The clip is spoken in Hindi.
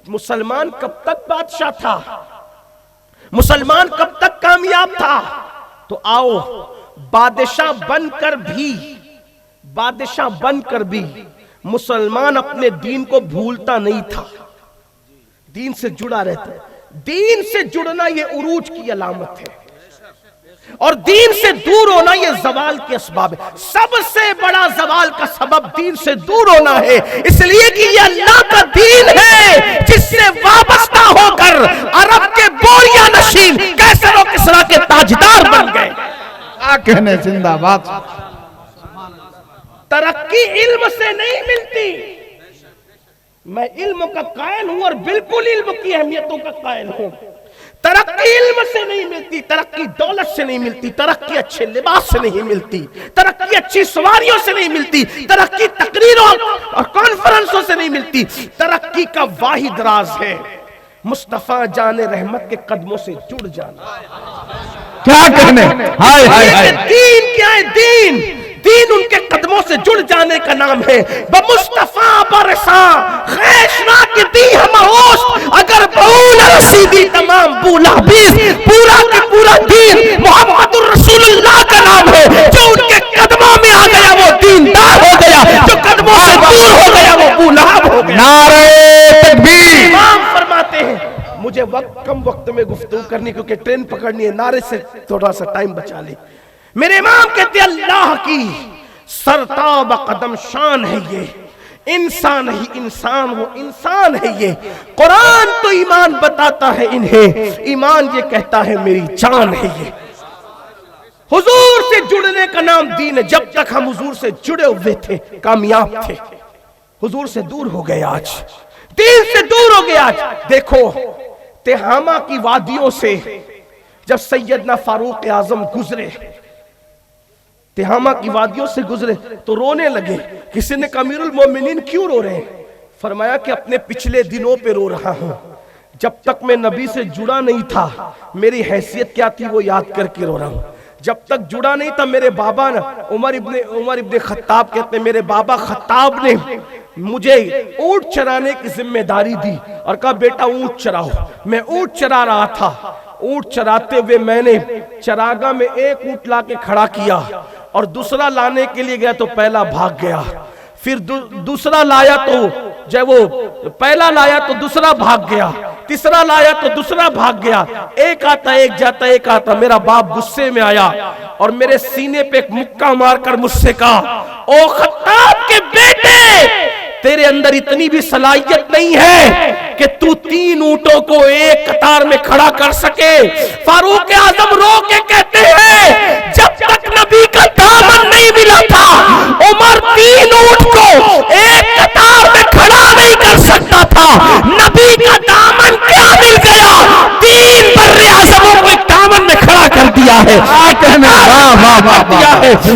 मुसलमान कब तक बादशाह था, मुसलमान कब तक कामयाब था? तो आओ, बादशाह बनकर भी मुसलमान अपने दीन को भूलता नहीं था, दीन से जुड़ा रहता। दीन से जुड़ना ये उरूज की अलामत है, और दीन से दूर होना ये जवाल के असबाब है। सबसे बड़ा जवाल का सबब दीन से दूर होना है, इसलिए कि ये अल्लाह का दीन है जिससे वाबस्ता होकर अरब के बोरिया नशीन कैसर और किसरा के ताजदार बन गए। क्या कहने, जिंदाबाद। तरक्की इल्म से नहीं मिलती। मैं इल्म का कायल हूं और बिल्कुल इल्म की अहमियतों का कायल हूं। तरक्की इल्म से नहीं मिलती, तरक्की दौलत से नहीं मिलती, तरक्की अच्छे लिबास से नहीं मिलती, तरक्की अच्छी सवारियों से नहीं मिलती, तरक्की तकरीरों और कॉन्फ्रेंसों से नहीं मिलती। तरक्की का वाहिद राज है मुस्तफा जाने रहमत के कदमों से जुड़ जाना। क्या कहने, हाय हाय हाय। दीन क्या है? दीन उनके कदमों से जुड़ जाने का नाम है। मुस्तफा बरसा खैशना की दी हम होश, अगर बऊल रसीदी तमाम बूला बीस, पूरा का पूरा दीन मोहम्मदुर रसूलुल्लाह का नाम है। जो उनके कदमों में आ गया वो दीनदार हो गया, जो कदमों से दूर हो गया वो बूलाब हो गया। नारे तकबीर। इमाम फरमाते हैं, मुझे कम वक्त में गुफ्तगू करनी क्योंकि ट्रेन पकड़नी है, नारे से थोड़ा सा टाइम बचा ले। मेरे इमाम कहते अल्लाह की सरताब कदम शान है ये, इंसान ही इंसान वो इंसान है ये। कुरान तो ईमान बताता है इन्हें, ईमान ये कहता है मेरी जान है ये। हुजूर से जुड़ने का नाम दीन है। जब तक हम हुजूर से जुड़े हुए थे कामयाब थे, हुजूर से दूर हो गए आज, दीन से दूर हो गए आज। देखो तिहामा की वादियों से जब सैयदना फारूक आजम गुजरे, तिहामा की वादियों से गुजरे तो रोने लगे। किसी ने कहा अमीरुल मोमिनीन क्यों रो रहे हैं? फरमाया कि अपने पिछले दिनों पे रो रहा हूं। जब तक मैं नबी से जुड़ा नहीं था मेरी हैसियत क्या थी वो याद करके रो रहा हूं। जब तक जुड़ा नहीं था मेरे बाबा ना उमर इब्ने खत्ताब कहते हैं, मेरे बाबा खत्ताब ने मुझे ऊंट चराने की जिम्मेदारी दी और कहा बेटा ऊंट चराओ। मैं ऊंट चरा रहा था, ऊंट चराते हुए मैंने चरागा में एक ऊंट लाके खड़ा किया और दूसरा लाने के लिए गया तो पहला भाग गया, फिर दूसरा लाया तो जब वो पहला लाया तो दूसरा भाग गया, तीसरा लाया तो दूसरा भाग गया। एक आता एक जाता एक आता। मेरा बाप गुस्से में आया और मेरे सीने पे एक मुक्का मारकर मुझसे कहा, ओ खत्ताब के बेटे, तेरे अंदर इतनी भी सलाहियत नहीं है कि तू 3 ऊंटों को एक कतार में खड़ा कर सके। फारूक आजम रो के कहते हैं, जब तक नबी का दामन नहीं मिला था उमर 3 ऊंट को एक कतार में खड़ा नहीं कर सकता था। नबी का दामन क्या मिल गया? 3 बर्रे आजमों को एक दामन में खड़ा कर दिया है। क्या कहने, वाह वाह वाह।